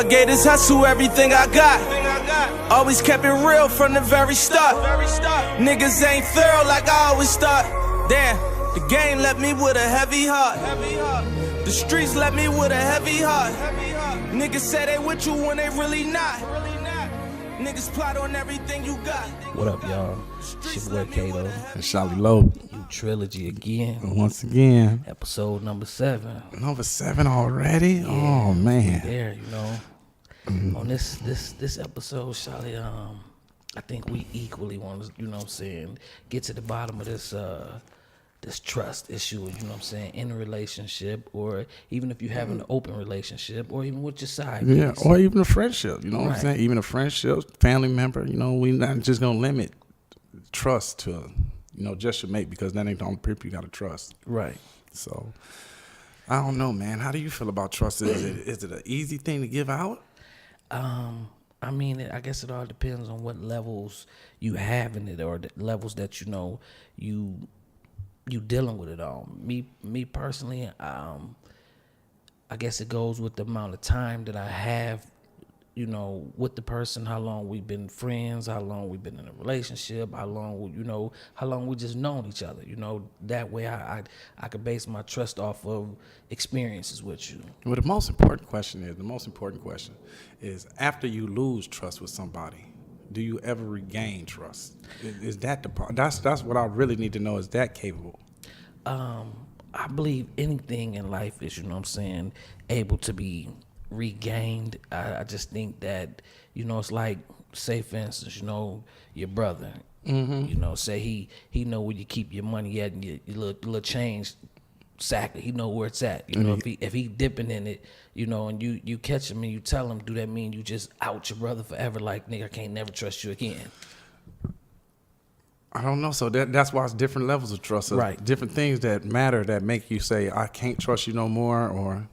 I gave this hustle everything I got. Always kept it real from the very start. Niggas ain't thorough like I always thought. Damn, the game left me with a heavy heart. The streets left me with a heavy heart. Niggas say they with you when they really not. Niggas plot on everything you got. What up, y'all? It's your boy Kato. And Shally Low. You Trilogy again. Once again. Episode number 7. Number 7 already? Yeah, oh, man. There, you know. On this episode, Shally, I think we equally want to, you know what I'm saying, get to the bottom of this trust issue, you know what I'm saying, in a relationship, or even if you have an open relationship, or even with your side. Yeah, or even a friendship, you know what Right. I'm saying? Even a friendship, family member, you know, we not just going to limit trust to, you know, just your mate, because that ain't the only people you got to trust. Right. So, I don't know, man. How do you feel about trust? Is it an easy thing to give out? I mean, I guess it all depends on what levels you have in it, or the levels that, you know, you dealing with it all. Me personally, I guess it goes with the amount of time that I have, you know, with the person, how long we've been friends, how long we've been in a relationship, how long we just known each other, you know. That way I could base my trust off of experiences with you. Well, the most important question is after you lose trust with somebody, do you ever regain trust? Is that the part? That's what I really need to know. Is that capable? I believe anything in life is, you know what I'm saying, able to be regained. I just think that, you know, it's like, say for instance, you know, your brother, you know, say he know where you keep your money at and your little change sack. He know where it's at. You know, if he dipping in it, you know, and you catch him and you tell him, do that mean you just out your brother forever? Like, nigga, I can't never trust you again. I don't know. So that's why it's different levels of trust. Right. Different things that matter that make you say, I can't trust you no more, or,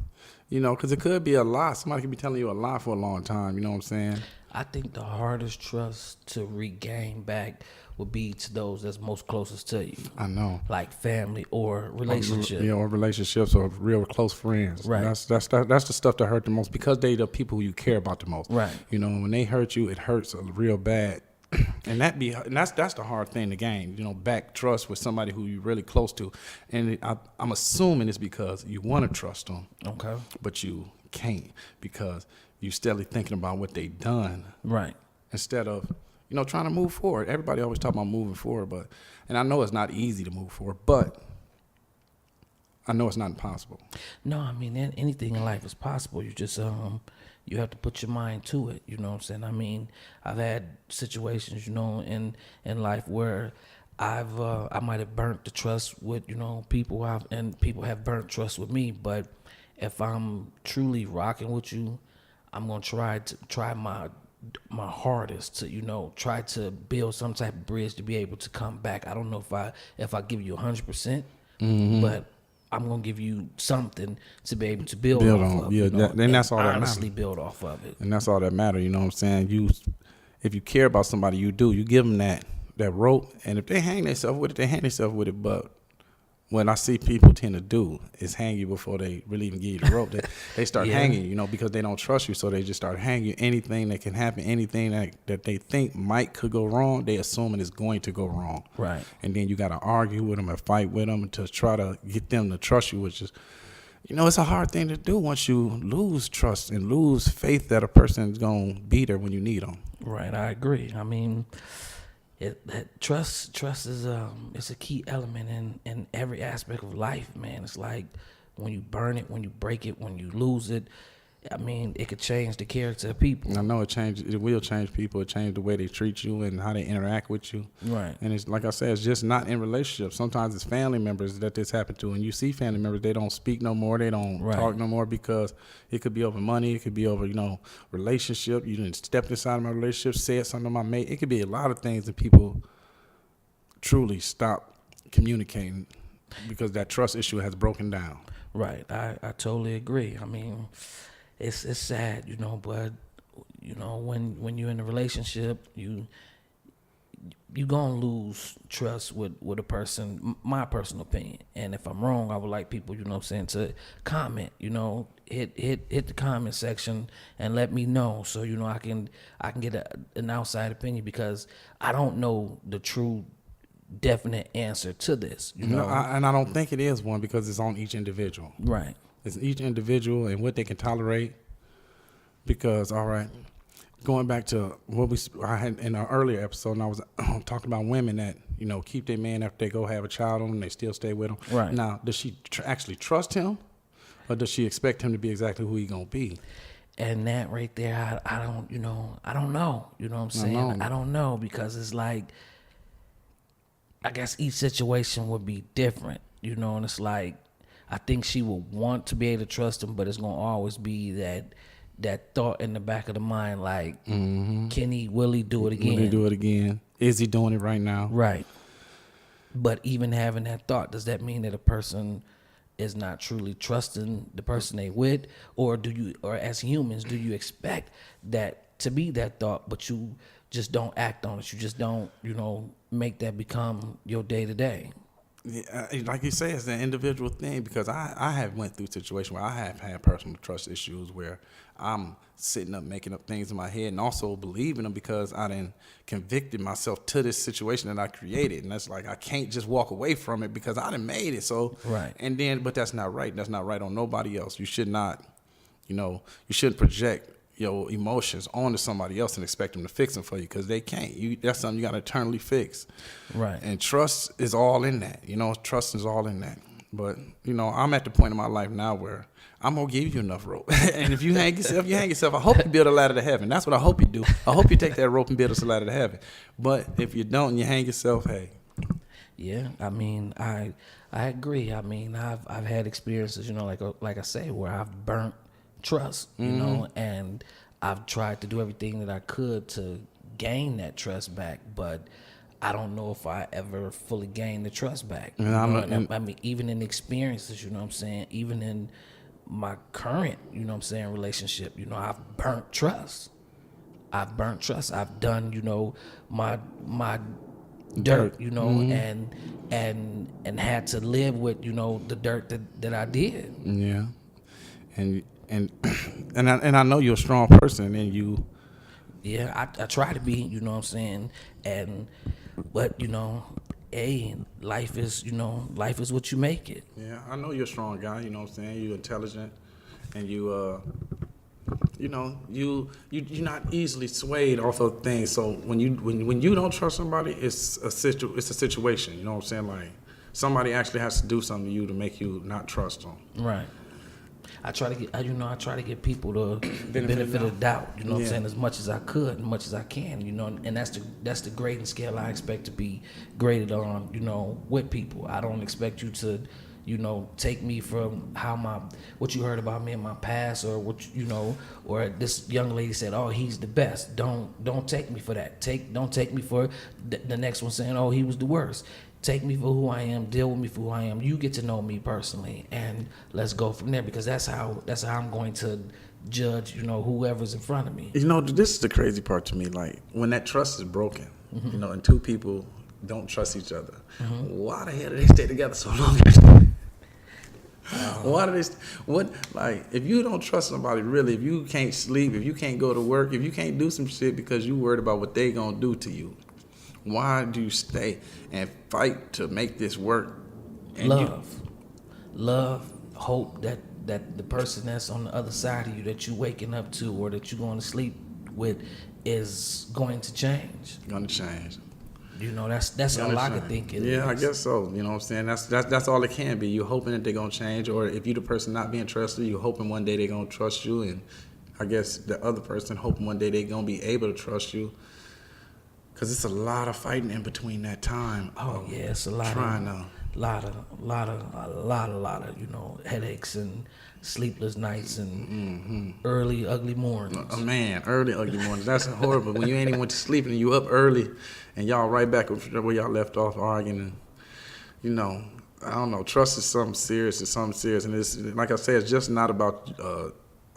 you know, because it could be a lie. Somebody could be telling you a lie for a long time. You know what I'm saying? I think the hardest trust to regain back would be to those that's most closest to you. I know. Like family or relationship. Yeah, or relationships or real close friends. Right. That's the stuff that hurt the most, because they the people who you care about the most. Right. You know, when they hurt you, it hurts real bad. And that's the hard thing to gain, you know, back trust with somebody who you're really close to. And I'm assuming it's because you want to trust them. Okay. But you can't, because you're steadily thinking about what they done. Right. Instead of, you know, trying to move forward. Everybody always talk about moving forward, and I know it's not easy to move forward, but I know it's not impossible. No, I mean, anything in life is possible. You just, you have to put your mind to it. You know what I'm saying? I mean, I've had situations, you know, in life where I might have burnt the trust with, you know, people, and people have burnt trust with me. But if I'm truly rocking with you, I'm gonna try my hardest to, you know, try to build some type of bridge to be able to come back. I don't know if I give you 100%, but I'm gonna give you something to be able to build off on. of. Yeah, you know, and that's all that matters. Honestly, build off of it. And that's all that matters. You know what I'm saying? If you care about somebody, you give them that rope, and if they hang themselves with it, they hang themselves with it. But what I see people tend to do is hang you before they really even give you the rope. They start hanging, you know, because they don't trust you, so they just start hanging you. Anything that can happen, anything that they think could go wrong, they assume it's going to go wrong. Right. And then you got to argue with them and fight with them to try to get them to trust you, which is, you know, it's a hard thing to do once you lose trust and lose faith that a person is going to be there when you need them. Right, I agree. I mean, trust is it's a key element in every aspect of life, man. It's like when you burn it, when you break it, when you lose it. I mean, it could change the character of people. I know it will change people. It change the way they treat you and how they interact with you. Right. And it's like I said, it's just not in relationships. Sometimes it's family members that this happened to, and you see family members, they don't speak no more, they don't talk no more, because it could be over money, it could be over, you know, relationship. You didn't step inside of my relationship, said something to my mate. It could be a lot of things that people truly stop communicating because that trust issue has broken down. Right. I totally agree. I mean, it's sad, you know, but, you know, when you're in a relationship, you you gonna lose trust with a person. My personal opinion, and if I'm wrong, I would like people, you know what I'm saying, to comment. You know, hit the comment section and let me know, so you know I can get an outside opinion, because I don't know the true definite answer to this. You know, and I don't think it is one, because it's on each individual. right? It's each individual and what they can tolerate. Because, all right, going back to what I had in our earlier episode, and I was talking about women that, you know, keep their man after they go have a child on them, they still stay with him. Right. Now, does she actually trust him, or does she expect him to be exactly who he gonna be? And that right there, I don't, you know, I don't know. You know what I'm saying? I don't know, because it's like, I guess each situation would be different, you know, and it's like, I think she would want to be able to trust him, but it's gonna always be that thought in the back of the mind, like, can he, will he do it again? Will he do it again? Is he doing it right now? Right. But even having that thought, does that mean that a person is not truly trusting the person they with? Or as humans, do you expect that to be that thought, but you just don't act on it? You just don't, you know, make that become your day to day? Yeah, like you say, it's an individual thing, because I have went through situations where I have had personal trust issues where I'm sitting up making up things in my head and also believing them, because I done convicted myself to this situation that I created. And that's like, I can't just walk away from it because I done made it. So, right. And then, but that's not right. That's not right on nobody else. You should not, you know, you shouldn't project your emotions onto somebody else and expect them to fix them for you, because they can't. That's something you got to eternally fix. Right. And trust is all in that. You know, trust is all in that. But, you know, I'm at the point in my life now where I'm going to give you enough rope. And if you hang yourself, you hang yourself. I hope you build a ladder to heaven. That's what I hope you do. I hope you take that rope and build us a ladder to heaven. But if you don't and you hang yourself, hey. Yeah, I mean, I agree. I mean, I've had experiences, you know, like I say, where I've burnt trust, you know, and I've tried to do everything that I could to gain that trust back, but I don't know if I ever fully gained the trust back. I mean, even in experiences, you know what I'm saying, even in my current, you know what I'm saying, relationship, you know, I've burnt trust. I've done, you know, my dirt, you know, and had to live with, you know, the dirt that I did. Yeah. And I know you're a strong person, and you. Yeah, I try to be, you know what I'm saying, but you know, hey, life is what you make it. Yeah, I know you're a strong guy. You know what I'm saying. You're intelligent, and you know, you're not easily swayed off of things. So when you don't trust somebody, it's a situation. You know what I'm saying? Like, somebody actually has to do something to you to make you not trust them. Right. I try to give people the benefit of the doubt, you know what I'm saying, as much as I could, as much as I can, you know, and that's the grading scale I expect to be graded on, you know, with people. I don't expect you to, you know, take me from what you heard about me in my past, or what, you know, or this young lady said, oh, he's the best. Don't take me for that. Don't take me for the next one saying, oh, he was the worst. Take me for who I am, deal with me for who I am. You get to know me personally, and let's go from there, because that's how I'm going to judge, you know, whoever's in front of me. You know, this is the crazy part to me. Like, when that trust is broken, you know, and two people don't trust each other, why the hell do they stay together so long? Why do they? Like, if you don't trust somebody, really, if you can't sleep, if you can't go to work, if you can't do some shit because you worried about what they gonna do to you, why do you stay and fight to make this work? And love, hope that the person that's on the other side of you, that you're waking up to or that you're going to sleep with, is going to change. Gonna change. You know, that's all I could think it is. Yeah, I guess so. You know what I'm saying? That's all it can be. You're hoping that they're gonna change, or if you're the person not being trusted, you're hoping one day they're gonna trust you, and I guess the other person hoping one day they're gonna be able to trust you. Cause it's a lot of fighting in between that time. Oh yeah, it's a lot of, you know, headaches and sleepless nights and early ugly mornings. Man, early ugly mornings. That's horrible. When you ain't even went to sleep and you up early, and y'all right back where y'all left off arguing. And, you know, I don't know. Trust is something serious. And it's, like I said, it's just not about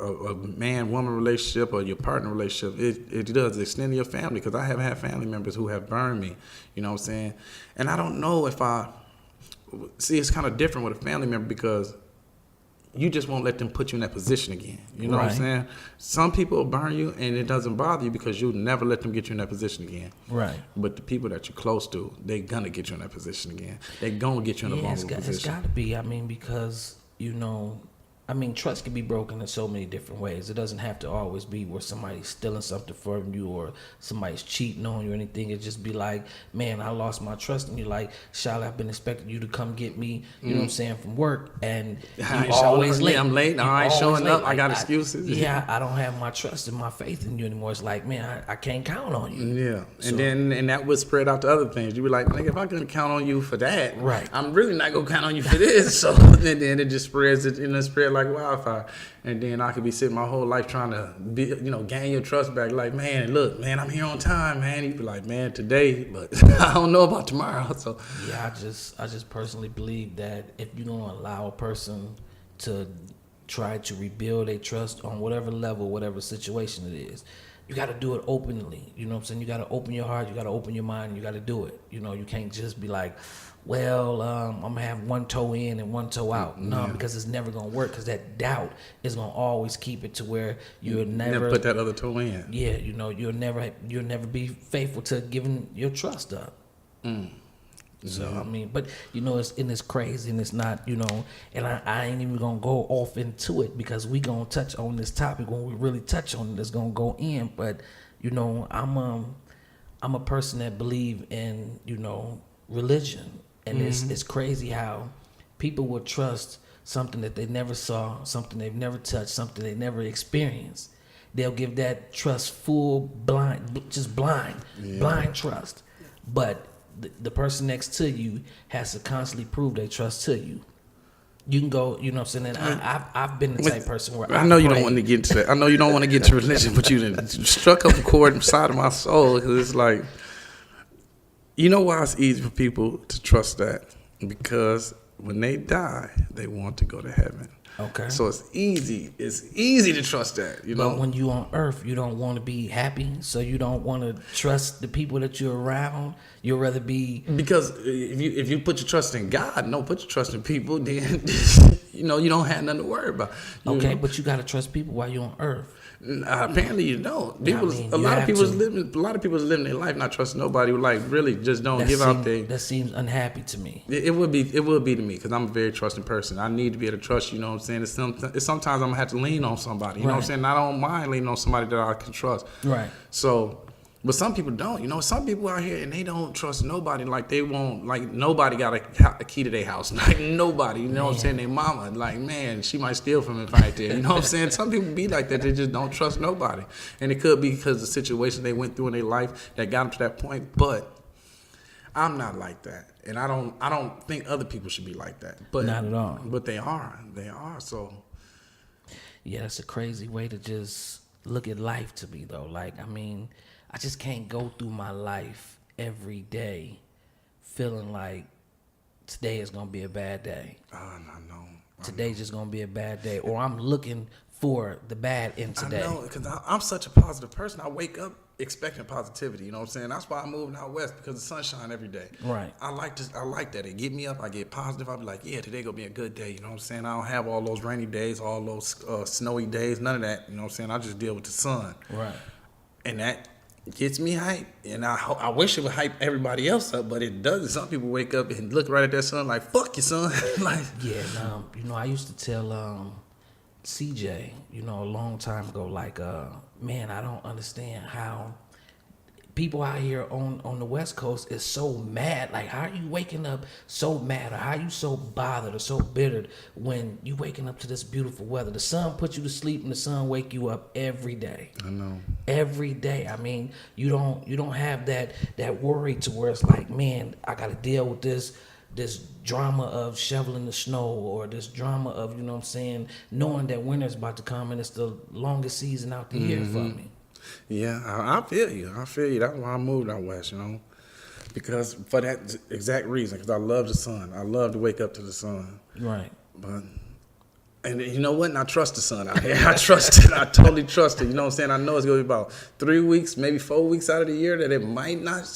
a man-woman relationship or your partner relationship, it does extend to your family, because I have had family members who have burned me, you know what I'm saying? And I don't know if see, it's kind of different with a family member, because you just won't let them put you in that position again. You know what I'm saying? Some people will burn you and it doesn't bother you because you'll never let them get you in that position again. Right. But the people that you're close to, they're going to get you in that position again. They're going to get you in a vulnerable position. It's got to be. I mean, because, trust can be broken in so many different ways. It doesn't have to always be where somebody's stealing something from you or somebody's cheating on you or anything. It just be like, man, I lost my trust in you. Like, Charlotte, I've been expecting you to come get me, you know what I'm saying, from work, and you always late. I'm late. No, I ain't showing up. I got excuses. I don't have my trust and my faith in you anymore. It's like, man, I can't count on you. Yeah. And that would spread out to other things. You be like, nigga, if I couldn't count on you for that, right, I'm really not going to count on you for this. So and then it just spreads, spread like wildfire. And then I could be sitting my whole life trying to gain your trust back. Like, man, look, man, I'm here on time, man. You'd be like, man, today, but I don't know about tomorrow. So yeah, I just personally believe that if you don't allow a person to try to rebuild their trust on whatever level, whatever situation it is, you got to do it openly. You know what I'm saying? You got to open your heart. You got to open your mind. You got to do it. You can't just be like, well, I'm going to have one toe in and one toe out. No, because it's never going to work, because that doubt is going to always keep it to where you'll never put that other toe in. Yeah, you'll never be faithful to giving your trust up. So, but it's crazy, and it's not, and I ain't even going to go off into it, because we going to touch on this topic when we really touch on it. It's going to go in, but, I'm a person that believe in, religion. And it's crazy how people will trust something that they never saw, something they've never touched, something they never experienced. They'll give that trust full blind trust. But the person next to you has to constantly prove their trust to you. You can go, you know what I'm saying? And I've been the type of person where I know you don't want to get into that. I know you don't want to get into religion, but you done struck up a chord inside of my soul, because it's like, you know why it's easy for people to trust that? Because when they die, they want to go to heaven. Okay. So it's easy to trust that, But when you on earth, you don't want to be happy, so you don't want to trust the people that you're around. You'd rather be... Because if you put your trust in God, no, put your trust in people, then, you don't have nothing to worry about. But you got to trust people while you're on earth. Apparently you don't. A lot of people is living their life not trusting nobody. Like, really just don't give out there. That seems unhappy to me. It would be to me, because I'm a very trusting person. I need to be able to trust. You know what I'm saying? It's sometimes I'm gonna have to lean on somebody. You know what I'm saying? I don't mind leaning on somebody that I can trust. Right. So. But some people don't. Some people out here, and they don't trust nobody. Like, they won't, like, nobody got a key to their house. Like, nobody. You know what I'm saying? Their mama, like, man, she might steal from him if I ain't there. You know what I'm saying? Some people be like that. They just don't trust nobody. And it could be because of the situation they went through in their life that got them to that point. But I'm not like that. And I don't think other people should be like that. But not at all. But they are. They are, so. Yeah, that's a crazy way to just look at life to me, though. Like, I just can't go through my life every day feeling like today is going to be a bad day. No. Today's just going to be a bad day. Or I'm looking for the bad in today. I know, because I'm such a positive person. I wake up expecting positivity, you know what I'm saying? That's why I'm moving out west, because the sunshine every day. Right. I like that. It get me up. I get positive. I be like, yeah, today going to be a good day, you know what I'm saying? I don't have all those rainy days, all those snowy days, none of that, you know what I'm saying? I just deal with the sun. Right. And that gets me hype, and I wish it would hype everybody else up, but it doesn't. Some people wake up and look right at that sun like, fuck you, son. Like, yeah, I used to tell CJ, a long time ago, like, man, I don't understand how people out here on the West Coast is so mad. Like, how are you waking up so mad, or how are you so bothered or so bittered when you waking up to this beautiful weather? The sun puts you to sleep and the sun wake you up every day. I know. Every day. You don't have that worry to where it's like, man, I got to deal with this drama of shoveling the snow, or this drama of, knowing that winter's about to come and it's the longest season out the year for me. Yeah, I feel you. That's why I moved out west, because for that exact reason, because I love the sun. I love to wake up to the sun. Right. But And you know what? And I trust the sun out here. I trust it. I totally trust it. You know what I'm saying? I know it's going to be about 3 weeks, maybe 4 weeks out of the year that it might not,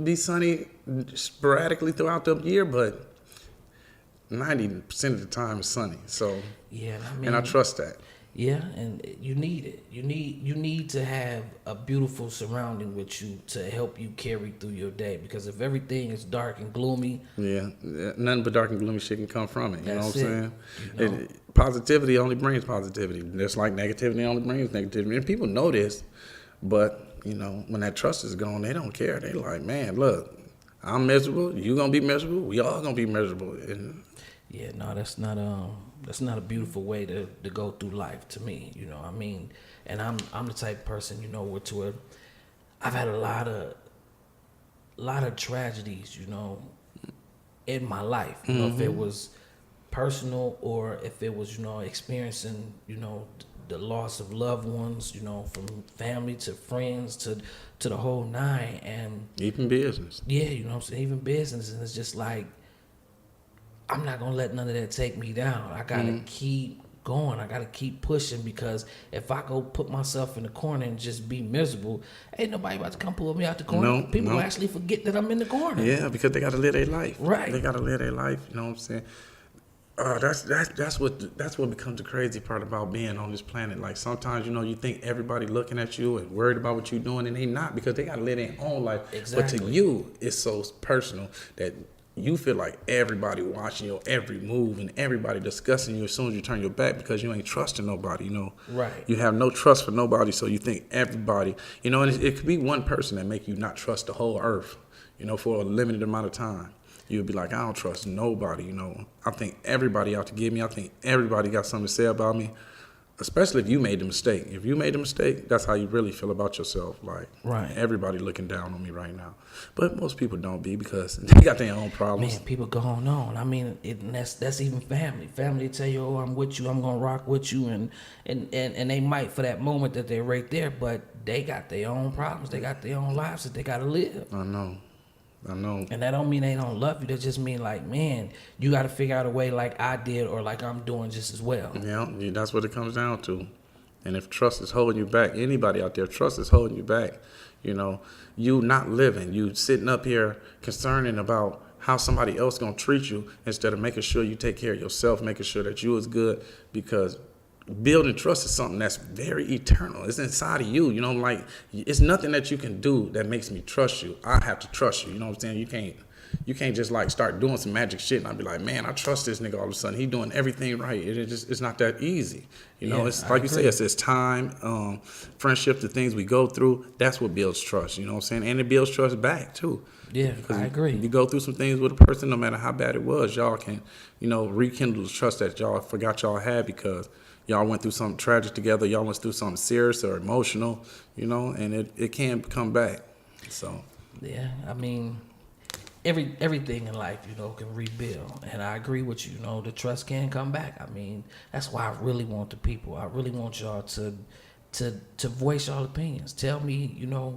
be sunny sporadically throughout the year, but 90% of the time it's sunny. So, yeah, and I trust that. Yeah, and you need it. You need to have a beautiful surrounding with you to help you carry through your day. Because if everything is dark and gloomy, nothing but dark and gloomy shit can come from it. You know what I'm saying? Positivity only brings positivity. Just like negativity only brings negativity. And people know this, but when that trust is gone, they don't care. They like, man, look, I'm miserable. You gonna be miserable. We all gonna be miserable. And yeah, no, that's not a beautiful way to go through life to me. And I'm the type of person, where I've had a lot of tragedies, in my life. If it was personal or if it was, experiencing, the loss of loved ones, from family to friends to the whole nine, and even business. Yeah, I'm saying, even business, and it's just like, I'm not gonna let none of that take me down. I gotta keep going. I gotta keep pushing, because if I go put myself in the corner and just be miserable, ain't nobody about to come pull me out the corner. People will actually forget that I'm in the corner. Yeah, because they gotta live their life. Right. They gotta live their life. You know what I'm saying? That's what becomes the crazy part about being on this planet. Like sometimes you think everybody looking at you and worried about what you're doing, and they not, because they gotta live their own life. Exactly. But to you, it's so personal that you feel like everybody watching your every move and everybody discussing you as soon as you turn your back, because you ain't trusting nobody, Right. You have no trust for nobody, so you think everybody, and it could be one person that make you not trust the whole earth, for a limited amount of time. You'll be like, I don't trust nobody, I think everybody out to get me. I think everybody got something to say about me. Especially if you made the mistake. If you made the mistake, that's how you really feel about yourself. Like, right. Everybody looking down on me right now. But most people don't be, because they got their own problems. Man, people going on. I mean, that's even family. Family tell you, oh, I'm with you, I'm going to rock with you. And they might for that moment that they're right there, but they got their own problems. They got their own lives that they got to live. I know. And that don't mean they don't love you. That just mean like, man, you got to figure out a way like I did, or like I'm doing just as well. Yeah, that's what it comes down to. And if trust is holding you back, anybody out there, trust is holding you back. You not living. You sitting up here concerning about how somebody else going to treat you, instead of making sure you take care of yourself, making sure that you is good, because building trust is something that's very eternal. It's inside of you, like it's nothing that you can do that makes me trust you. I have to trust you. You know what I'm saying? You can't just like start doing some magic shit and I'd be like, man, I trust this nigga all of a sudden. He doing everything right. It's not that easy. It's like you say, it's time, friendship, the things we go through. That's what builds trust. You know what I'm saying? And it builds trust back too. Yeah, I agree. You go through some things with a person, no matter how bad it was, y'all can, rekindle the trust that y'all forgot y'all had, because y'all went through something tragic together. Y'all went through something serious or emotional, and it can come back. So yeah, I mean, everything in life, can rebuild, and I agree with you. The trust can come back. I mean, that's why I really want the people. I really want y'all to voice y'all opinions. Tell me,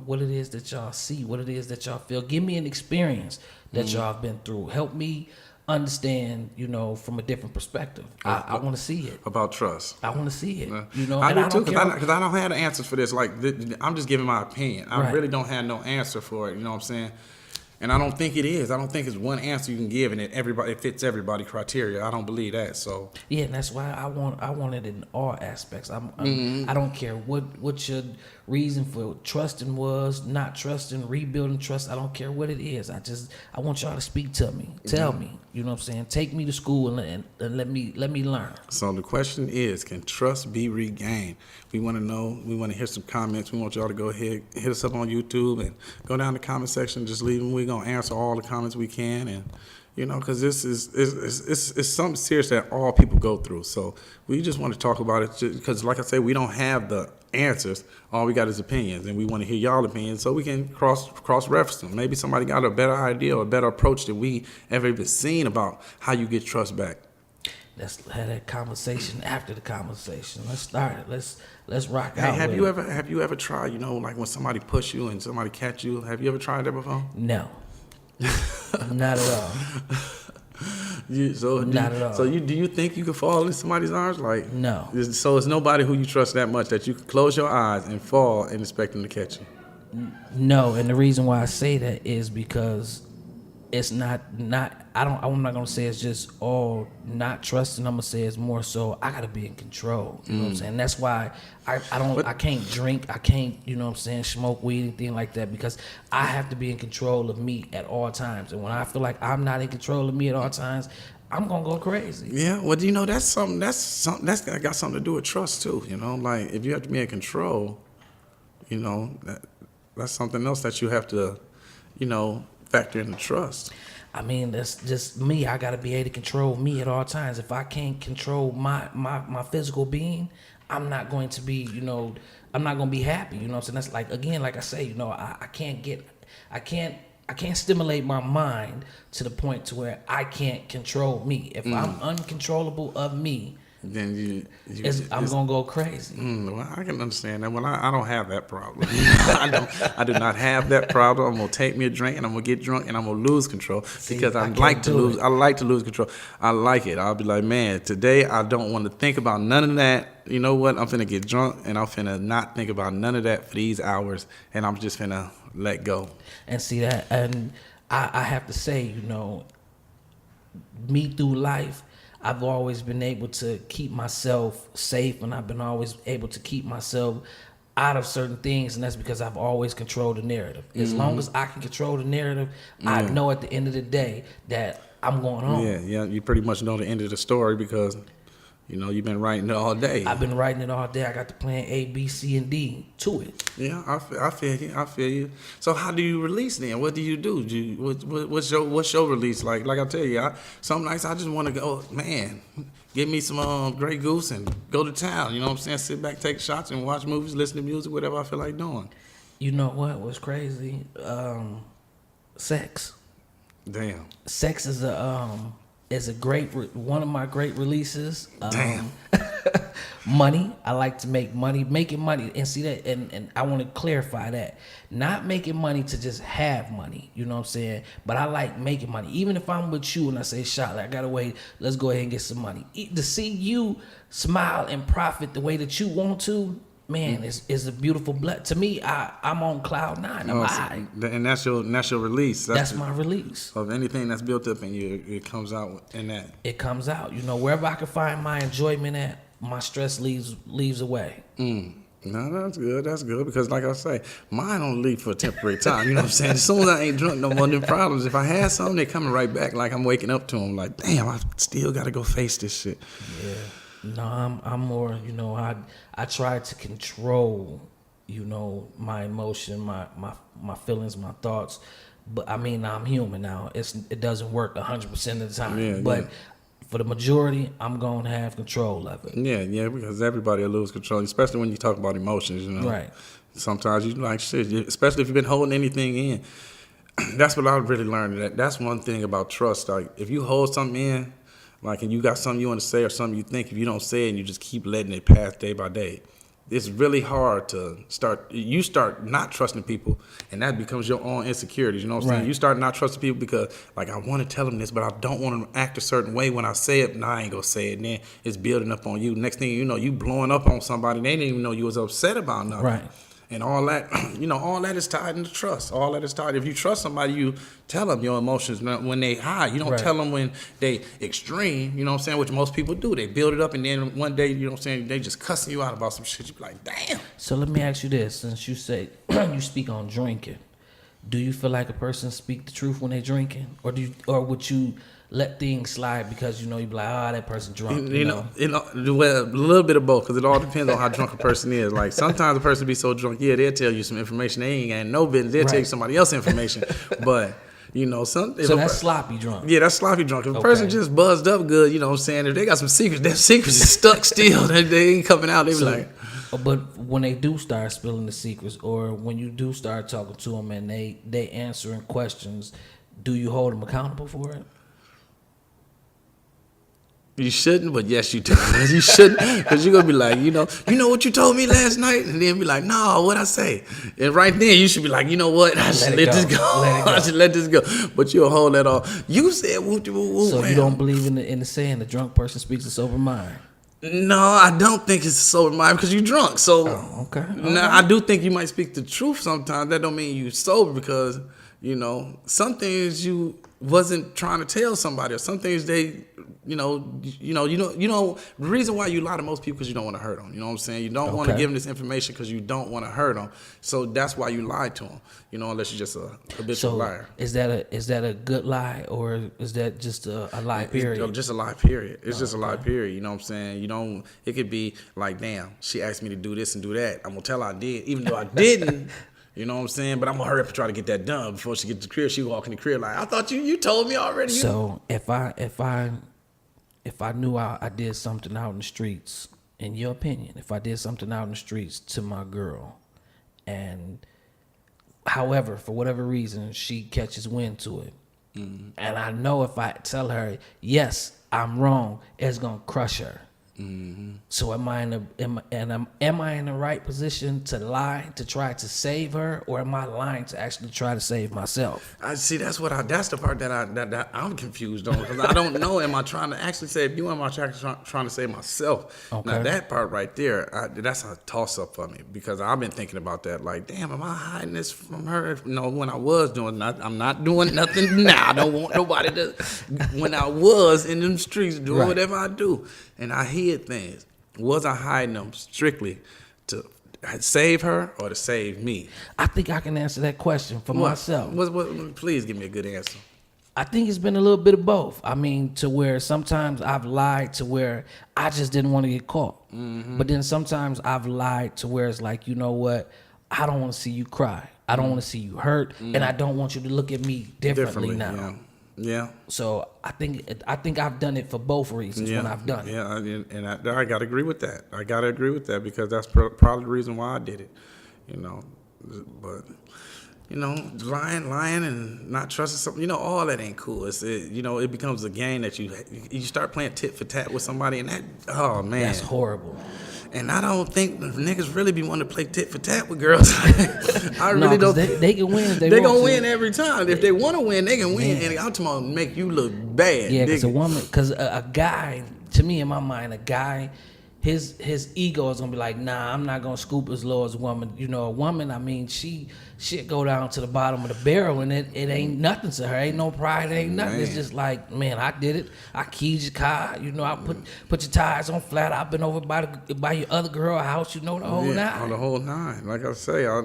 what it is that y'all see, what it is that y'all feel. Give me an experience that y'all have been through. Help me understand, from a different perspective. I want to see it. About trust. I want to see it. I do too, because I don't have the answers for this. Like, I'm just giving my opinion. I really don't have no answer for it. You know what I'm saying? And I don't think it is. I don't think it's one answer you can give and it fits everybody criteria. I don't believe that. So yeah, and that's why I want it in all aspects. I don't care what your reason for trusting was, not trusting, rebuilding trust. I don't care what it is. I want y'all to speak to me. Tell me. You know what I'm saying? Take me to school and let me learn. So the question is, can trust be regained? We want to know. We want to hear some comments. We want y'all to go ahead, hit us up on YouTube and go down the comment section. Just leave them. We're going to answer all the comments we can. And, because this is something serious that all people go through. So we just want to talk about it because, like I say, we don't have the answers. All we got is opinions, and we want to hear y'all opinions so we can cross-reference them. Maybe somebody got a better idea or a better approach than we ever even seen about how you get trust back. Let's have that conversation after the conversation. Let's start it. Let's rock out. Have you ever tried, like when somebody push you and somebody catch you? Have you ever tried that before? No. Not at all. Not at all. So do you think you could fall in somebody's arms? Like No. So it's nobody who you trust that much that you can close your eyes and fall and expect them to catch you. No, and the reason why I say that is because it's not I'm not gonna say it's just all not trusting. I'm gonna say it's more so I gotta be in control. You know what I'm saying? That's why I can't drink, I can't, you know what I'm saying, smoke weed, anything like that, because I have to be in control of me at all times. And when I feel like I'm not in control of me at all times, I'm gonna go crazy. Yeah, well, you know, that's got something to do with trust too. You know, like if you have to be in control, you know, that's something else that you have to, you know, factor in the trust. I mean, that's just me. I gotta be able to control me at all times. If I can't control my physical being, I'm not going to be, you know, I'm not gonna be happy. You know what I'm saying? That's like, again, like I say, you know, I can't stimulate my mind to the point to where I can't control me. If I'm uncontrollable of me, then I'm gonna go crazy. Well, I can understand that. Well, I don't have that problem. I do not have that problem. I'm gonna take me a drink and I'm gonna get drunk and I'm gonna lose control because I like to lose. I like to lose control. I like it. I'll be like, man, today I don't want to think about none of that. You know what? I'm finna get drunk and I'm finna not think about none of that for these hours, and I'm just finna let go. And see that, and I have to say, you know, me through life, I've always been able to keep myself safe, and I've been always able to keep myself out of certain things, and that's because I've always controlled the narrative. As long as I can control the narrative, I know at the end of the day that I'm going home. Yeah, you pretty much know the end of the story because, you know, you've been writing it all day. I've been writing it all day. I got the plan A, B, C, and D to it. Yeah, I feel you. So how do you release then? What do you do? What's your release like? Like I tell you, some nights I just want to go, man, get me some Grey Goose and go to town. You know what I'm saying? Sit back, take shots, and watch movies, listen to music, whatever I feel like doing. You know what was crazy? Sex. Damn. Sex is a great one of my great releases. Damn. Money. I like to make money. Making money, and see that, and I want to clarify that. Not making money to just have money, you know what I'm saying? But I like making money. Even if I'm with you and I say, Charlotte, I gotta wait, let's go ahead and get some money. To see you smile and profit the way that you want to, man, is a beautiful blessing. To me, I'm on cloud 9. I'm high. And that's your release. That's my release. Of anything that's built up in you, it comes out in that. It comes out. You know, wherever I can find my enjoyment at, my stress leaves away. No, that's good. That's good because, like I say, mine only leave for a temporary time. You know what I'm saying? As soon as I ain't drunk no more, them problems. If I had something, they coming right back. Like I'm waking up to them. Like, damn, I still got to go face this shit. Yeah. No, I'm more. You know, I try to control, you know, my emotion, my feelings, my thoughts. But I mean, I'm human now. It doesn't work 100% of the time. But for the majority, I'm going to have control of it. Yeah, because everybody will lose control, especially when you talk about emotions, you know. Right. Sometimes you like shit, especially if you've been holding anything in. That's what I really learned. That's one thing about trust. Like, if you hold something in, like, and you got something you want to say or something you think, if you don't say it and you just keep letting it pass day by day, it's really hard to start not trusting people, and that becomes your own insecurities. You know what I'm saying? You start not trusting people because, like, I want to tell them this, but I don't want them to act a certain way when I say it. Nah, I ain't gonna say it. And then it's building up on you. Next thing you know, you blowing up on somebody. They didn't even know you was upset about nothing. Right. And all that, you know, all that is tied into trust. All that is tied. If you trust somebody, you tell them your emotions when they high. You don't tell them when they extreme, you know what I'm saying, which most people do. They build it up, and then one day, you know what I'm saying, they just cussing you out about some shit. You be like, damn. So let me ask you this. Since you say you speak on drinking, do you feel like a person speak the truth when they drinking? Or would you let things slide because, you know, you be like, that person drunk. You know? Well, a little bit of both, because it all depends on how drunk a person is. Like, sometimes a person be so drunk, they'll tell you some information they ain't got no business. They'll tell you somebody else's information. But, you know, so that's sloppy drunk. Yeah, that's sloppy drunk. If a person just buzzed up good, you know what I'm saying, if they got some secrets, their secrets is stuck still. They ain't coming out. They be like... But when they do start spilling the secrets, or when you do start talking to them and they answering questions, do you hold them accountable for it? You shouldn't, but yes, you do. You shouldn't, because you're gonna be like, you know what you told me last night, and then be like, no, what I say, and right then you should be like, you know what, I should let this go. I should let this go. But you'll hold that off. You said, so you don't believe in the saying, the drunk person speaks a sober mind? No, I don't think it's a sober mind because you're drunk. So, okay. Now I do think you might speak the truth sometimes. That don't mean you sober because some things you wasn't trying to tell somebody, or some things they, the reason why you lie to most people because you don't want to hurt them. You know what I'm saying? You don't want to give them this information because you don't want to hurt them. So that's why you lie to them. Unless you're just a habitual liar. Is that a good lie, or is that just a lie? Period. It's just a lie. Period. It's just a lie. Period. You know what I'm saying? It could be like, damn, she asked me to do this and do that. I'm gonna tell her I did, even though I didn't. You know what I'm saying? But I'm gonna hurry up and try to get that done before she gets to the crib. She walk in the crib like, I thought you told me already. So if I knew I did something out in the streets, in your opinion, if I did something out in the streets to my girl, and however, for whatever reason, she catches wind to it, and I know if I tell her, yes, I'm wrong, it's gonna crush her. So am I in the right position to lie to try to save her, or am I lying to actually try to save myself? I see. That's the part that I'm confused on, because I don't know. Am I trying to actually save you? Or am I trying to save myself? Okay. Now that part right there, that's a toss up for me, because I've been thinking about that. Like, damn, am I hiding this from her? No, when I was doing, I'm not doing nothing now. I don't want nobody to. When I was in them streets doing whatever I do, and I hid things. Was I hiding them strictly to save her or to save me? I think I can answer that question for myself. Please give me a good answer. I think it's been a little bit of both. I mean, to where sometimes I've lied to where I just didn't want to get caught. But then sometimes I've lied to where it's like, you know what? I don't want to see you cry. I don't want to see you hurt. And I don't want you to look at me differently now. Yeah. So I think I've done it for both reasons when I've done it. Yeah, and I got to agree with that. I got to agree with that, because that's probably the reason why I did it. But lying and not trusting something, all that ain't cool. It becomes a game that you start playing tit for tat with somebody, and that, oh man, that's horrible. And I don't think niggas really be wanting to play tit for tat with girls. I really don't. They can win. They gonna win every time. If they want to win, they can win. And I'm talking about make you look bad. Yeah, because a guy, to me in my mind, a guy, his ego is gonna be like, nah, I'm not gonna scoop as low as a woman. A woman, I mean, she'll go down to the bottom of the barrel, and it ain't nothing to her. Ain't no pride, ain't nothing. Man. It's just like, man, I did it. I keyed your car. I put your tires on flat. I've been over by your other girl house. The whole nine. The whole nine. Like I say, I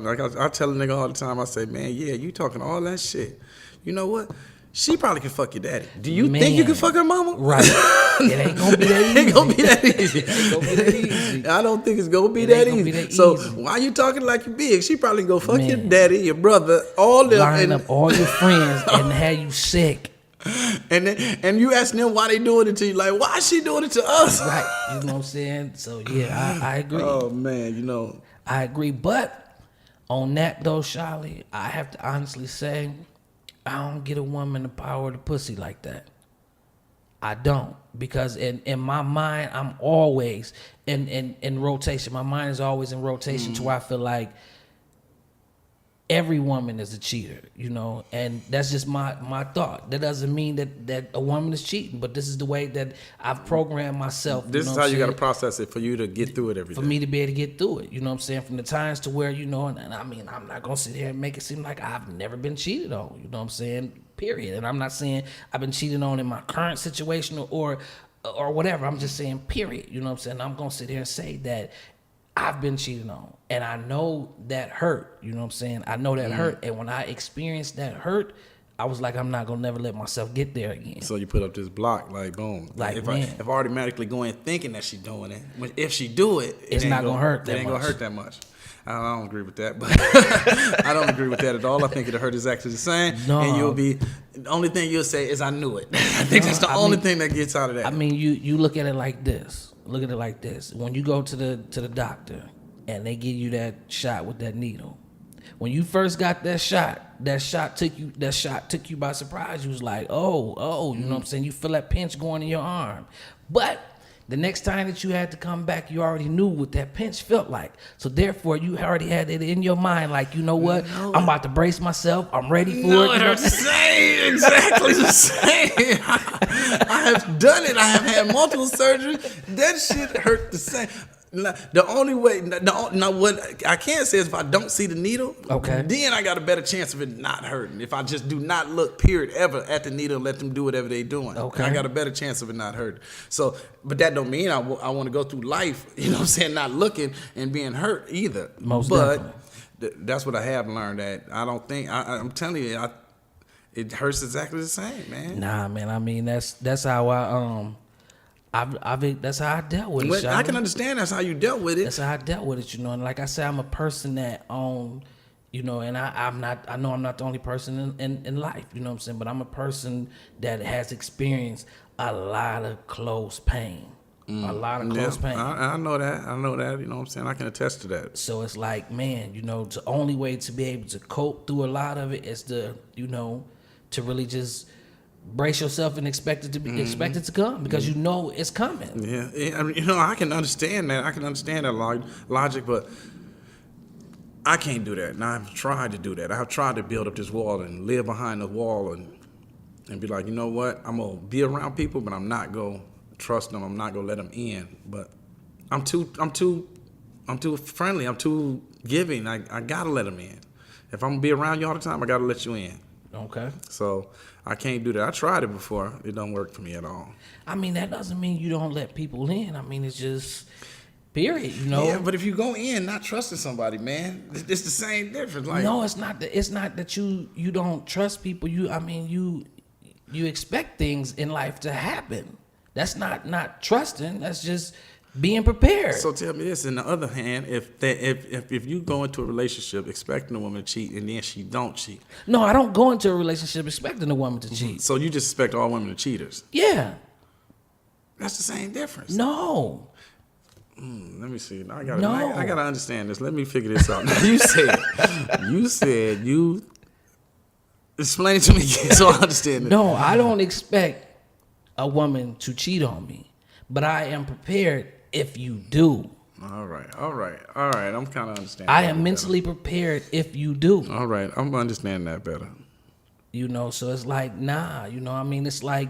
tell a nigga all the time. I say, man, yeah, you talking all that shit. You know what? She probably can fuck your daddy. Do you think you can fuck her mama? Right. It ain't gonna be that easy. It ain't gonna be that easy. I don't think it's gonna be that easy. So why you talking like you big? She probably go fuck your daddy, your brother, all them. Line up all your friends and have you sick. And you asking them why they doing it to you. Like, why is she doing it to us? Right. You know what I'm saying? So yeah, I agree. Oh man, I agree. But on that though, Charlie, I have to honestly say, I don't get a woman the power of the pussy like that. I don't, because in my mind, I'm always in rotation. My mind is always in rotation to where I feel like every woman is a cheater, and that's just my thought. That doesn't mean that a woman is cheating, but this is the way that I've programmed myself. This is how you got to process it for you to get through it every day. For me to be able to get through it, you know what I'm saying? From the times to where, and I mean, I'm not going to sit here and make it seem like I've never been cheated on, you know what I'm saying? Period. And I'm not saying I've been cheated on in my current situation or whatever. I'm just saying, period. You know what I'm saying? I'm going to sit here and say that I've been cheated on, and I know that hurt. You know what I'm saying? I know that hurt, and when I experienced that hurt, I was like, I'm not gonna never let myself get there again. So you put up this block, like boom. Like, if I automatically go in thinking that she's doing it, if she do it, it's not gonna hurt that much. It ain't gonna hurt that much. I don't agree with that, but I don't agree with that at all. I think it'll hurt exactly the same, and the only thing you'll say is I knew it. I think that's the only thing that gets out of that. I mean, you look at it like this. Look at it like this. When you go to the doctor and they give you that shot with that needle, When you first got that shot took you by surprise. You was like, oh, you know what I'm saying? You feel that pinch going in your arm. But the next time that you had to come back, you already knew what that pinch felt like. So therefore, you already had it in your mind, like, you know what? I'm about to brace myself. I'm ready for it. It hurts the same, exactly the same. I have done it. I have had multiple surgeries. That shit hurt the same. The only way, now what I can say is if I don't see the needle, okay, then I got a better chance of it not hurting. If I just do not look, period, ever at the needle and let them do whatever they doing, okay, I got a better chance of it not hurting. So, but that don't mean I want to go through life, you know what I'm saying, not looking and being hurt either. Definitely. That's what I have learned, that I don't think, I'm telling you, it hurts exactly the same, man. Nah, man, I mean, that's how that's how I dealt with it. I can understand that's how you dealt with it. That's how I dealt with it, you know. And like I said, I'm a person that you know, and I know I'm not the only person in life, you know what I'm saying, but I'm a person that has experienced a lot of close pain. A lot of close pain. I know that, you know what I'm saying? I can attest to that. So it's like, man, you know, the only way to be able to cope through a lot of it is to, you know, to really just brace yourself and expect it to come, because you know it's coming. Yeah, I mean, you know, I can understand that. I can understand that logic, but I can't do that. And I've tried to do that. I've tried to build up this wall and live behind the wall and be like, you know what? I'm gonna be around people, but I'm not gonna trust them. I'm not gonna let them in. But I'm too friendly. I'm too giving. I gotta let them in. If I'm gonna be around you all the time, I gotta let you in. Okay. So I can't do that. I tried it before. It don't work for me at all. I mean, that doesn't mean you don't let people in. I mean, it's just period, you know. Yeah, but if you go in not trusting somebody, man, it's the same difference. Like, no, it's not that you don't trust people. You expect things in life to happen. That's not trusting. That's just being prepared. So tell me this. On the other hand, if you go into a relationship expecting a woman to cheat and then she don't cheat. No, I don't go into a relationship expecting a woman to cheat. So you just expect all women to cheaters. Yeah. That's the same difference. No. Let me see. I gotta understand this. Let me figure this out. Now, you said you explain it to me again so I understand it. No, I don't expect a woman to cheat on me, but I am prepared if you do. All right. I'm kind of understanding. I am mentally prepared if you do. All right, I'm understanding that better. You know, so it's like, nah, you know, I mean, it's like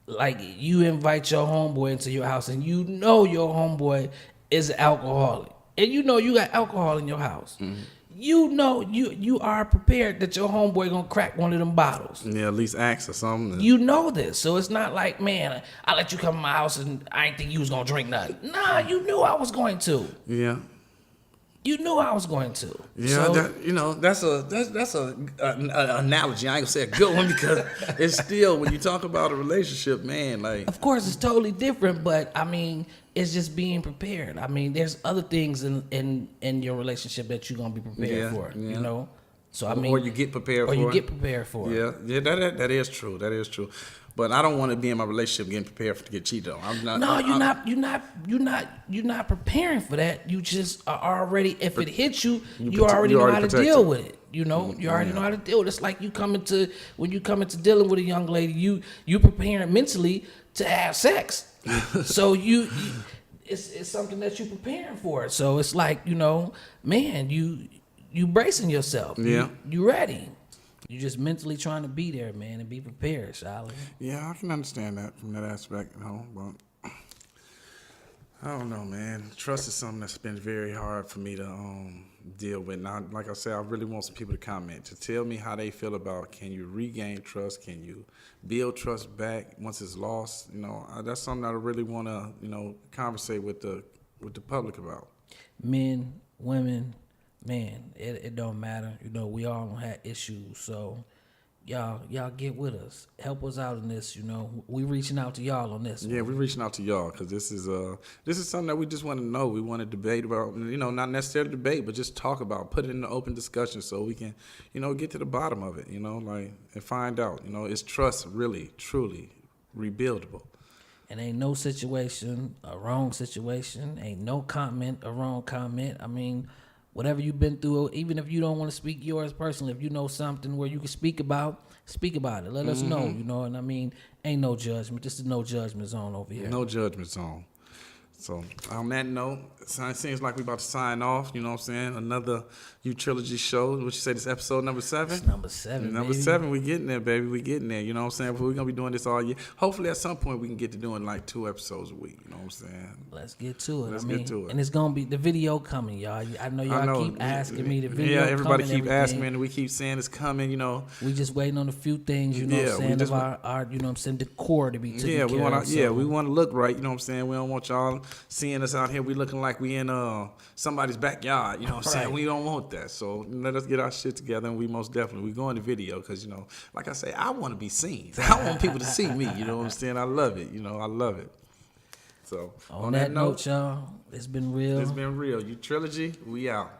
you invite your homeboy into your house and you know your homeboy is an alcoholic and you know you got alcohol in your house. Mm-hmm. You know you are prepared that your homeboy gonna crack one of them bottles. Yeah, at least ask or something. You know this, so it's not like, man, I let you come to my house and I didn't think you was gonna drink nothing. Nah, you knew I was going to. Yeah. You knew I was going to. Yeah, so, that's a analogy. I ain't gonna say a good one because it's still, when you talk about a relationship, man, like, of course it's totally different, but I mean, it's just being prepared. I mean, there's other things in your relationship that you're gonna be prepared for. Yeah. You know, so I mean, or you get prepared for. Or you get prepared for. Yeah, that is true. That is true. But I don't want to be in my relationship getting prepared to get cheated on. I'm not. No, you're not preparing for that. You just are already. If it hits you, you already know how to deal with it. You know, you already know how to deal with it. It's like when you come into dealing with a young lady, you preparing mentally to have sex. So it's something that you're preparing for. So it's like, you know, man, you bracing yourself. Yeah, you ready. You're just mentally trying to be there, man, and be prepared, Charlie. Yeah, I can understand that from that aspect, you know, but I don't know, man. Trust is something that's been very hard for me to deal with. Now, like I said, I really want some people to comment, to tell me how they feel about, can you regain trust? Can you build trust back once it's lost? You know, that's something I really want to, you know, conversate with the public about. Men, women, man, it don't matter. You know, we all have issues. So y'all get with us. Help us out in this, you know. We reaching out to y'all on this. Yeah, we're reaching out to y'all because this is something that we just want to know. We want to debate about, you know, not necessarily debate, but just talk about, put it in the open discussion so we can, you know, get to the bottom of it, you know, like, and find out, you know, is trust really, truly rebuildable? And ain't no situation a wrong situation. Ain't no comment a wrong comment. I mean, whatever you've been through, even if you don't want to speak yours personally, if you know something where you can speak about it. Let us know, you know. And I mean, ain't no judgment. This is no judgment zone over here. No judgment zone. So on that note, it seems like we're about to sign off. You know what I'm saying? Another Trilogy show. What you say? This episode number 7? It's number 7. Number 7. We getting there, baby. We getting there. You know what I'm saying? We're gonna be doing this all year. Hopefully, at some point, we can get to doing like 2 episodes a week. You know what I'm saying? Let's get to it. Let's get to it. And it's gonna be the video coming, y'all. I know y'all keep asking me the video. Yeah, everybody coming, keep asking me, and we keep saying it's coming. You know, we just waiting on a few things. You know what I'm saying? Of our you know what I'm saying, decor to be taken care of. We want to look right. You know what I'm saying? We don't want y'all seeing us out here. We looking like we in somebody's backyard. You know what I'm saying? We don't want that. So let us get our shit together, and we most definitely we going to video because you know, like I say, I want to be seen. I want people to see me. You know what I'm saying? I love it. You know, I love it. So on that note, y'all, it's been real. It's been real. Trilogy, we out.